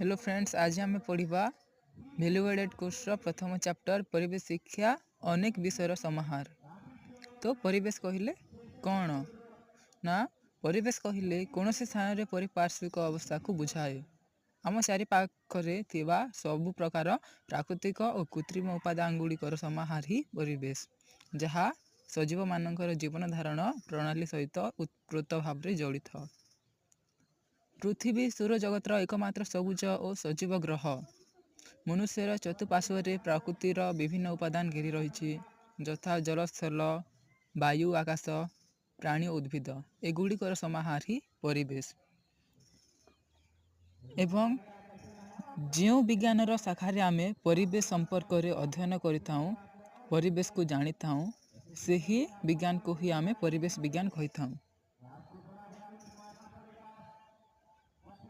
Hello friends, आज आम पढ़ा भैल्यू एडेड कोर्स प्रथम चैप्टर परिवेश शिक्षा अनेक विषयर समाहार। तो परिवेश कहले कौन ना परिवेश कहले कौन से स्थान में पारिपार्श्विक अवस्था को बुझाए। आम चारिपाखरे सबु प्रकार प्राकृतिक और कृत्रिम उपादान गुड़िकर समाहार ही परिवेश, जहाँ सजीव मानकर जीवन धारण प्रणाली सहित उत्प्रोत भाव में जड़ित। पृथ्वी सौरजगतर एकमात्र सबुज और सजीव ग्रह। मनुष्यर चतुर्पार्श्व प्रकृतिर विभिन्न उपादान घेरी रही, यथा जल, स्थल, वायु, आकाश, प्राणी, उद्भिद एगुड़िकर समाहार ही परिवेश। एवं जो विज्ञानर शाखारे आमे परिवेश संपर्क में अध्ययन करिथाउ, परिवेश को जानी था, से ही विज्ञान को ही आमे परिवेश विज्ञान कही था।